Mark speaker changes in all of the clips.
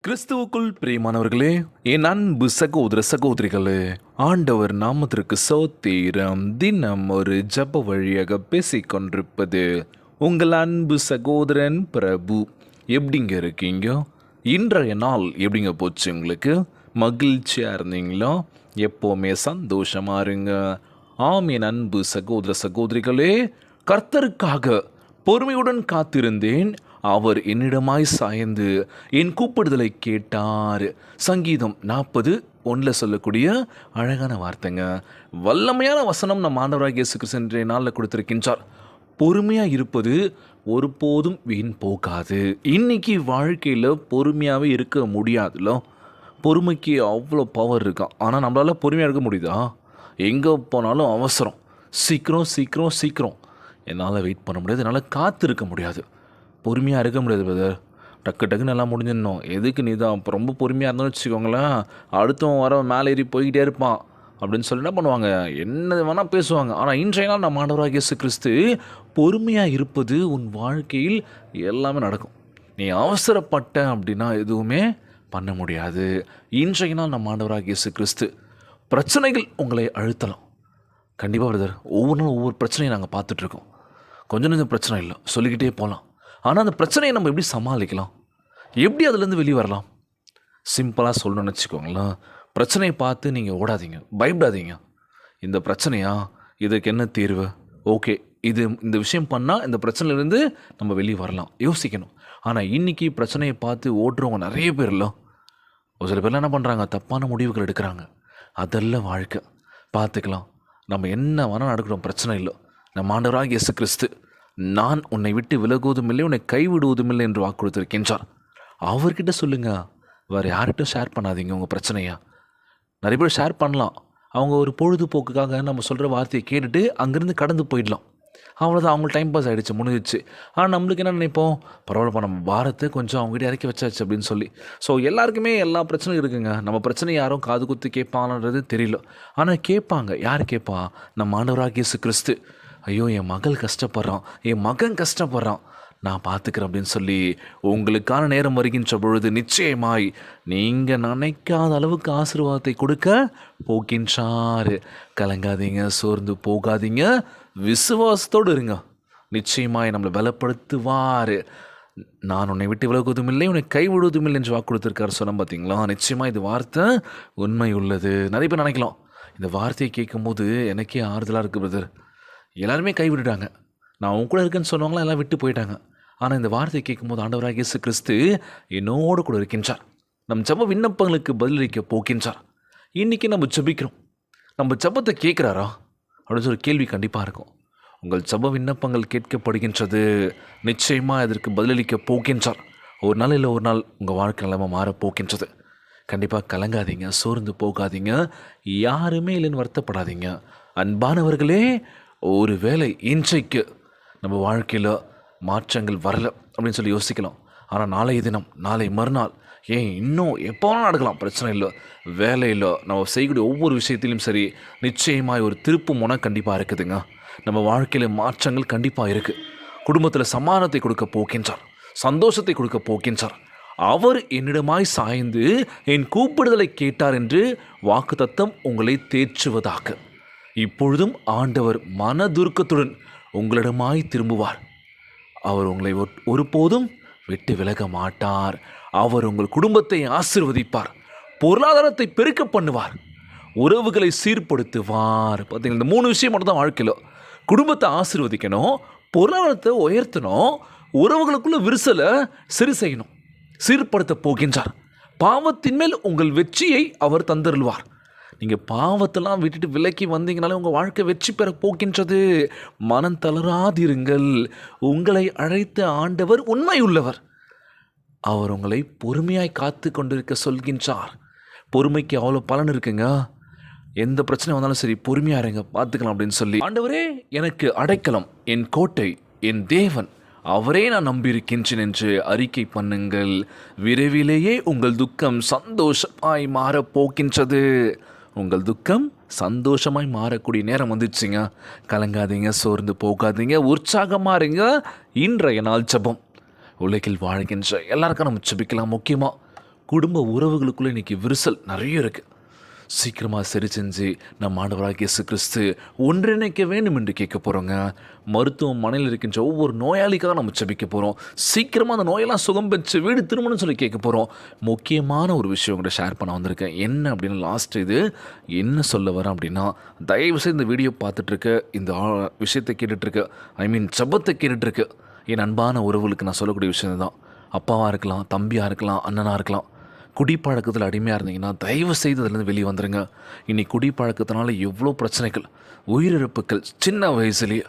Speaker 1: கிறிஸ்துவுக்குள் பிரியமானவர்களே, என் அன்பு சகோதர சகோதரிகளே, ஆண்டவர் நாமத்திற்கு சோத்திரம். தினம் ஒரு ஜப வழியாக பேசிக்கொண்டிருப்பது உங்கள் அன்பு சகோதரன் பிரபு. எப்படிங்க இருக்கீங்க? இன்றைய நாள் எப்படிங்க போச்சு? உங்களுக்கு மகிழ்ச்சியாக இருந்தீங்களா? எப்போவுமே சந்தோஷமாக இருங்க. ஆம், என் அன்பு சகோதர சகோதரிகளே, கர்த்தருக்காக பொறுமையுடன் காத்திருந்தேன். அவர் என்னிடமாய் சாய்ந்து என் கூப்பிடுதலை கேட்டார். சங்கீதம் 40:1 சொல்லக்கூடிய அழகான வார்த்தைங்க. வல்லமையான வசனம் நம் ஆண்டவராகிய இயேசு கிறிஸ்து இன்றைய நாளில் கொடுத்திருக்கின்றார். பொறுமையாக இருப்பது ஒருபோதும் வீண் போகாது. இன்னைக்கு வாழ்க்கையில் பொறுமையாகவே இருக்க முடியாதுல்ல. பொறுமைக்கு அவ்வளோ பவர் இருக்கா. ஆனால் நம்மளால் பொறுமையாக இருக்க முடியுதா? எங்கே போனாலும் அவசரம், சீக்கிரம் சீக்கிரம் சீக்கிரம். என்னால் வெயிட் பண்ண முடியாது, என்னால் காத்திருக்க முடியாது, பொறுமையாக இருக்க முடியாது பிரதர். டக்கு டக்குன்னு எல்லாம் முடிஞ்சிடணும். எதுக்கு நீ தான் இப்போ ரொம்ப பொறுமையாக இருந்தோன்னு வச்சுக்கோங்களேன், அடுத்தவன் வர மேலே ஏறி போய்கிட்டே இருப்பான் அப்படின்னு சொல்லி என்ன பண்ணுவாங்க, என்ன வேணால் பேசுவாங்க. ஆனால் இன்றைய நாள் நம்ம ஆண்டவராகிய இயேசு கிறிஸ்து பொறுமையாக இருப்பது உன் வாழ்க்கையில் எல்லாமே நடக்கும். நீ அவசரப்பட்ட அப்படின்னா எதுவுமே பண்ண முடியாது. இன்றைய நாள் நம்ம ஆண்டவராகிய இயேசு கிறிஸ்து பிரச்சனைகள் உங்களை அழுத்தலாம். கண்டிப்பாக பிரதர், ஒவ்வொரு நாளும் ஒவ்வொரு பிரச்சனையை நாங்கள் பார்த்துட்ருக்கோம். கொஞ்சம் கொஞ்சம் பிரச்சனை இல்லை, சொல்லிக்கிட்டே போகலாம். ஆனால் அந்த பிரச்சனையை நம்ம எப்படி சமாளிக்கலாம், எப்படி அதுலேருந்து வெளியே வரலாம்? சிம்பிளாக சொல்லணும்னு வச்சுக்கோங்களேன். பிரச்சனையை பார்த்து நீங்கள் ஓடாதீங்க, பயப்படாதீங்க. இந்த பிரச்சனையா, இதுக்கு என்ன தீர்வு, ஓகே இந்த விஷயம் பண்ணால் இந்த பிரச்சனையிலேருந்து நம்ம வெளியே வரலாம், யோசிக்கணும். ஆனால் இன்றைக்கி பிரச்சனையை பார்த்து ஓடுறவங்க நிறைய பேர் இல்லை. ஒரு சில பேர்லாம் என்ன பண்ணுறாங்க, தப்பான முடிவுகள் எடுக்கிறாங்க. அதெல்லாம் வாழ்க்கை. பார்த்துக்கலாம், நம்ம என்ன வேணால் நடக்கிறோம், பிரச்சனை இல்லை. நம்ம ஆண்டவராகிய இயேசு கிறிஸ்து நான் உன்னை விட்டு விலகுவதும் இல்லை, உன்னை கைவிடுவதும் இல்லை என்று வாக்கு கொடுத்திருக்கின்றார். அவர்கிட்ட சொல்லுங்கள், வேறு யார்கிட்ட ஷேர் பண்ணாதீங்க உங்கள் பிரச்சனையா. நிறைய பேர் ஷேர் பண்ணலாம், அவங்க ஒரு பொழுதுபோக்குக்காக நம்ம சொல்கிற வார்த்தையை கேட்டுட்டு அங்கேருந்து கடந்து போயிடலாம். அவ்வளோதான், அவங்க டைம் பாஸ் ஆகிடுச்சு, முடிஞ்சிச்சு. ஆனால் நம்மளுக்கு என்ன நினைப்போம், பரவாயில்லப்பா நம்ம பாரத்தை கொஞ்சம் அவங்ககிட்ட இறக்கி வச்சாச்சு அப்படின்னு சொல்லி. ஸோ எல்லாருக்குமே எல்லா பிரச்சனையும் இருக்குங்க. நம்ம பிரச்சனை யாரும் காது குத்து கேட்பாங்கன்றது தெரியல. ஆனால் கேட்பாங்க. யார் கேட்பா? நம்ம ஆண்டவராகிய இயேசு கிறிஸ்து. ஐயோ, என் மகள் கஷ்டப்படுறான், என் மகன் கஷ்டப்படுறான், நான் பார்த்துக்கிறேன் அப்படின்னு சொல்லி உங்களுக்கான நேரம் வருகின்ற பொழுது நிச்சயமாய் நீங்கள் நினைக்காத அளவுக்கு ஆசீர்வாதத்தை கொடுக்க போகின்றார். கலங்காதீங்க, சோர்ந்து போகாதீங்க, விசுவாசத்தோடு இருங்க. நிச்சயமாய் நம்மளை பலப்படுத்துவார். நான் உன்னை விட்டு விலகுவதும் இல்லை, உன்னை கைவிடுவதும் இல்லை என்று வாக்கு கொடுத்துருக்காரு. சொன்ன பார்த்தீங்களா? நிச்சயமாக இது வார்த்தை உண்மை உள்ளது. நிறைய பேர் நினைக்கலாம், இந்த வார்த்தையை கேட்கும்போது எனக்கே ஆறுதலாக இருக்குது பிரதர், எல்லாருமே கைவிட்டுட்டாங்க, நான் அவங்க கூட இருக்கேன்னு சொன்னவங்களாம் எல்லாம் விட்டு போயிட்டாங்க. ஆனால் இந்த வார்த்தையை கேட்கும்போது ஆண்டவராகிய இயேசு கிறிஸ்து என்னோடு கூட இருக்கின்றார். நம் ஜெப விண்ணப்பங்களுக்கு பதிலளிக்க போகின்றார். இன்றைக்கி நம்ம ஜெபிக்கிறோம், நம்ம ஜெபத்தை கேட்குறாரா அப்படின்னு சொல்லி கேள்வி கண்டிப்பாக இருக்கும். உங்கள் ஜெப விண்ணப்பங்கள் கேட்கப்படுகின்றது, நிச்சயமாக இதற்கு பதிலளிக்க போகின்றார். ஒரு நாள் இல்லை ஒரு நாள் உங்கள் வாழ்க்கை நிலைமை மாறப்போகின்றது. கண்டிப்பாக கலங்காதீங்க, சோர்ந்து போகாதீங்க, யாருமே இல்லைன்னு வருத்தப்படாதீங்க. அன்பானவர்களே, ஒரு வேளை இன்றைக்கு நம்ம வாழ்க்கையில் மாற்றங்கள் வரலை அப்படின்னு சொல்லி யோசிக்கலாம். ஆனால் நாளைய தினம், நாளை மறுநாள், ஏன் இன்னும் எப்போ நடக்கலாம், பிரச்சனை இல்லை. வேலையில் நம்ம செய்யக்கூடிய ஒவ்வொரு விஷயத்திலும் சரி, நிச்சயமாக ஒரு திருப்பு முனை கண்டிப்பாக இருக்குதுங்க. நம்ம வாழ்க்கையில் மாற்றங்கள் கண்டிப்பாக இருக்குது. குடும்பத்தில் சமாதானத்தை கொடுக்க போகின்றார், சந்தோஷத்தை கொடுக்க போகின்றார். அவர் என்னிடமாய் சாய்ந்து என் கூப்பிடுதலை கேட்டார் என்று வாக்குத்தத்தம் உங்களை தேற்றுவதாக. இப்பொழுதும் ஆண்டவர் மனதுருக்கத்துடன் உங்களிடமாய் திரும்புவார். அவர் உங்களை ஒருபோதும் விட்டு விலக மாட்டார். அவர் உங்கள் குடும்பத்தை ஆசீர்வதிப்பார், பொருளாதாரத்தை பெருக்க பண்ணுவார், உறவுகளை சீர்படுத்துவார். பார்த்தீங்கன்னா, இந்த 3 விஷயம் மட்டும் தான் வாழ்க்கையில். குடும்பத்தை ஆசீர்வதிக்கணும், பொருளாதாரத்தை உயர்த்தணும், உறவுகளுக்குள்ள விரிசலை சரி செய்யணும், சீர்படுத்த போகின்றார். பாவத்தின் மேல் உங்கள் வெற்றியை அவர் தந்தருள்வார். நீங்கள் பாவத்தெல்லாம் விட்டுட்டு விலக்கி வந்தீங்கனாலே உங்கள் வாழ்க்கை வெற்றி பெற போகின்றது. மனம் தளராதிருங்கள். உங்களை அழைத்த ஆண்டவர் உண்மை உள்ளவர். அவர் உங்களை பொறுமையாய் காத்து கொண்டிருக்க சொல்கின்றார். பொறுமைக்கு அவ்வளோ பலன் இருக்குங்க. எந்த பிரச்சனை வந்தாலும் சரி, பொறுமையாக இருங்க, பார்த்துக்கலாம் அப்படின்னு சொல்லி, ஆண்டவரே எனக்கு அடைக்கலம், என் கோட்டை, என் தேவன், அவரே நான் நம்பியிருக்கின்றேன் என்று அறிக்கை பண்ணுங்கள். விரைவிலேயே உங்கள் துக்கம் சந்தோஷமாய் மாறப்போகின்றது. உங்கள் துக்கம் சந்தோஷமாய் மாறக்கூடிய நேரம் வந்துச்சுங்க. கலங்காதீங்க, சோர்ந்து போகாதீங்க, உற்சாகமாக இருங்க. இன்றைய நாள் ஜெபம். உலகில் வாழ்கின்ற எல்லாருக்கும் நம்ம ஜெபிக்கலாம். முக்கியமாக குடும்ப உறவுகளுக்குள்ளே இன்றைக்கி விரிசல் நிறைய இருக்குது. சீக்கிரமாக சரி செஞ்சு நம்ம ஆண்டவராகிய இயேசு கிறிஸ்து ஒன்றிணைக்க வேண்டும் என்று கேட்க போகிறோங்க. மருத்துவமனையில் இருக்கின்ற ஒவ்வொரு நோயாளிக்காக நம்ம ஜெபிக்க போகிறோம். சீக்கிரமாக அந்த நோயெல்லாம் சுகம் பெற்று வீடு திரும்பணும்னு சொல்லி கேட்க போகிறோம். முக்கியமான ஒரு விஷயம் உங்கள்கிட்ட ஷேர் பண்ண வந்திருக்கேன். என்ன அப்படின்னு லாஸ்ட் இது என்ன சொல்ல வரேன் அப்படின்னா, தயவுசெய்து இந்த வீடியோ பார்த்துட்ருக்க, இந்த விஷயத்தை கேட்டுட்ருக்க, ஜபத்தை கேட்டுட்ருக்க என் அன்பான உறவுகளுக்கு நான் சொல்லக்கூடிய விஷயம் தான். அப்பாவாக இருக்கலாம், தம்பியாக இருக்கலாம், அண்ணனாக இருக்கலாம். குடிப்பழக்கத்தில் அடிமையாக இருந்தீங்கன்னா தயவு செய்து அதிலேருந்து வெளியே வந்துடுங்க. இன்றைக்கி குடிப்பழக்கத்தினால எவ்வளோ பிரச்சனைகள், உயிரிழப்புகள் சின்ன வயசுலேயே.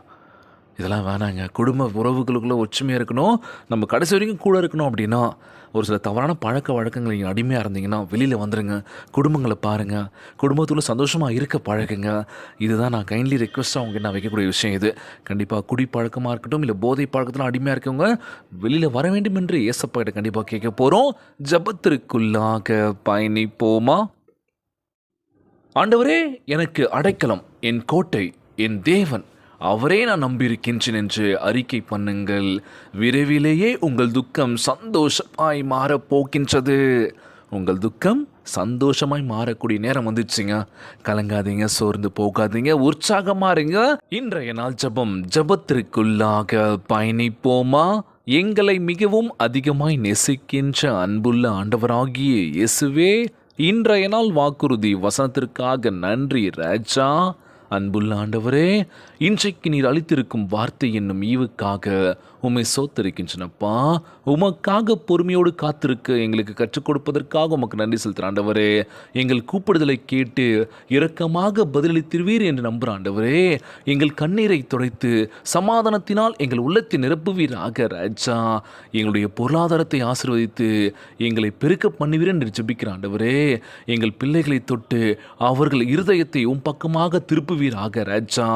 Speaker 1: இதெல்லாம் வேணாங்க. குடும்ப உறவுகளுக்குள்ளே ஒற்றுமையாக இருக்கணும், நம்ம கடைசி வரைக்கும் கூட இருக்கணும். அப்படின்னா ஒரு சில தவறான பழக்க வழக்கங்கள் நீங்கள் அடிமையாக இருந்தீங்கன்னா வெளியில் வந்துடுங்க. குடும்பங்களை பாருங்கள், குடும்பத்துக்குள்ளே சந்தோஷமாக இருக்க பழகுங்க. இதுதான் நான் கைண்ட்லி ரெக்வஸ்ட்டாக அவங்க நான் வைக்கக்கூடிய விஷயம். இது கண்டிப்பாக குடிப்பழக்கமாக இருக்கட்டும், இல்லை போதை பழக்கத்தில் அடிமையாக இருக்கவங்க வெளியில் வர வேண்டும் என்று ஏசப்பாகிட்ட கண்டிப்பாக கேட்க போகிறோம். ஜபத்திற்குள்ளாக பயணிப்போமா? ஆண்டவரே எனக்கு அடைக்கலம், என் கோட்டை, என் தேவன், அவரே நான் நம்பியிருக்கின்றேன் என்று அறிக்கை பண்ணுங்கள். விரைவிலேயே உங்கள் துக்கம் சந்தோஷமாய் மாறப்போக்கின்றது. உங்கள் துக்கம் சந்தோஷமாய் மாறக்கூடிய நேரம் வந்துடுச்சுங்க. கலங்காதீங்க, சோர்ந்து போகாதீங்க, உற்சாகமாக இருங்க. இன்றைய நாள் ஜபத்திற்குள்ளாக பயணிப்போமா? எங்களை மிகவும் அதிகமாய் நேசிக்கின்ற அன்புள்ள ஆண்டவராகிய இயேசுவே, இன்றைய நாள் வாக்குறுதி வசனத்திற்காக நன்றி ராஜா. அன்புள்ள ஆண்டவரே, இன்றைக்கு நீர் அளித்திருக்கும் வார்த்தை என்னும் ஈவுக்காக உம்மை சோத்தரிக்கின்றனப்பா. உமக்காக பொறுமையோடு காத்திருக்க எங்களுக்கு கற்றுக் கொடுப்பதற்காக உமக்கு நன்றி செலுத்துகிற ஆண்டவரே. எங்கள் கூப்பிடுதலை கேட்டு இரக்கமாக பதிலளித்திருவீர் என்று நம்புகிற ஆண்டவரே. எங்கள் கண்ணீரை துடைத்து சமாதானத்தினால் எங்கள் உள்ளத்தை நிரப்புவீராக ராஜா. எங்களுடைய பொருளாதாரத்தை ஆசீர்வதித்து எங்களை பெருக்க பண்ணுவீர் என்று ஜெபிக்கிற ஆண்டவரே. எங்கள் பிள்ளைகளை தொட்டு அவர்கள் இருதயத்தை பக்கமாக திருப்புவீராக ராஜா.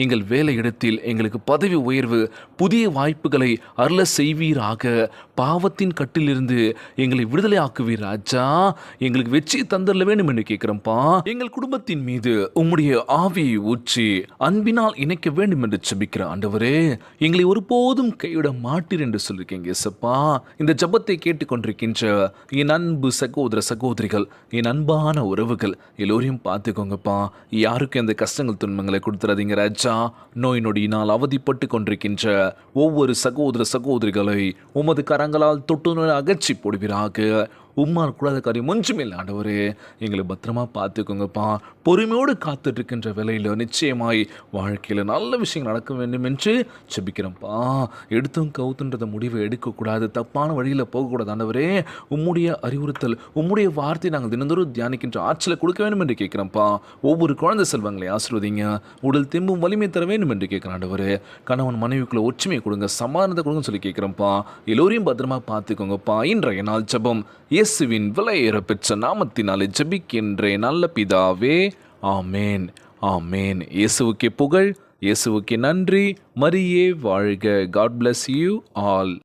Speaker 1: எங்கள் வேலையிடத்தில் எங்களுக்கு பதவி உயர்வு, புதிய வாய்ப்புகளை அருள செய்வீராக. பாவத்தின் கட்டிலிருந்து எங்களை விடுதலை ஆக்குவீர் ராஜா. எங்களுக்கு வெற்றி தந்தரல வேண்டும் என்று கேட்கிறோம்ப்பா. எங்கள் குடும்பத்தின் மீது உம்முடைய ஆவியை ஊற்றி அன்பினால் இணைக்க வேண்டும் என்று ஜெபிக்கிற ஆண்டவரே. எங்களை ஒருபோதும் கைவிட மாட்டீர் என்று சொல்லியிருக்கீங்க இயேசுப்பா. இந்த ஜபத்தை கேட்டுக்கொண்டிருக்கின்ற என் அன்பு சகோதர சகோதரிகள், என் அன்பான உறவுகள் எல்லோரையும் பார்த்துக்கோங்கப்பா. யாருக்கும் எந்த கஷ்டங்கள் துன்பங்களை கொடுத்துறாதீங்க ராஜா. நோய் நொடியினால் அவதிப்பட்டு கொண்டிருக்கின்ற ஒவ்வொரு சகோதர சகோதரிகளை உமது கரங்களால் தொட்டு அகற்றி போடுவீராக. உம்மால் கூடாத காரியம் ஒன்றுமே இல்லை ஆண்டவரே. எங்களை பத்திரமா பார்த்துக்கோங்கப்பா. பொறுமையோடு காத்துட்ருக்கின்ற வேலையில் நிச்சயமாய் வாழ்க்கையில் நல்ல விஷயங்கள் நடக்க வேண்டும் என்று ஜெபிக்கிறோம்ப்பா. எடுத்தும் கவுத்துன்றத முடிவை எடுக்கக்கூடாது, தப்பான வழியில் போகக்கூடாது ஆண்டவரே. உம்முடைய அறிவுறுத்தல், உம்முடைய வார்த்தை நாங்கள் தினந்தோறும் தியானிக்கின்ற ஆற்றலை கொடுக்க வேண்டும் என்று கேட்குறோம்ப்பா. ஒவ்வொரு குழந்தை செல்வங்களை ஆசீர்வதிங்க. உடல் தெம்பும் வலிமை தர வேண்டும் என்று கேட்குறேன் ஆண்டவரே. கணவன் மனைவிக்குள்ள ஒற்றுமையை கொடுங்க, சமாதானத்தை கொடுங்க சொல்லி கேட்குறோம்ப்பா. எல்லோரையும் பத்திரமா பார்த்துக்கோங்கப்பா. இன்றைய நாள் ஜெபம் இயேசுவின் விலையேற பெற்ற நாமத்தினாலே ஜெபிக்கின்றேன் நல்ல பிதாவே, ஆமேன், ஆமேன். இயேசுவுக்கே புகழ், இயேசுவுக்கே நன்றி. மரியே வாழ்க. God bless you all.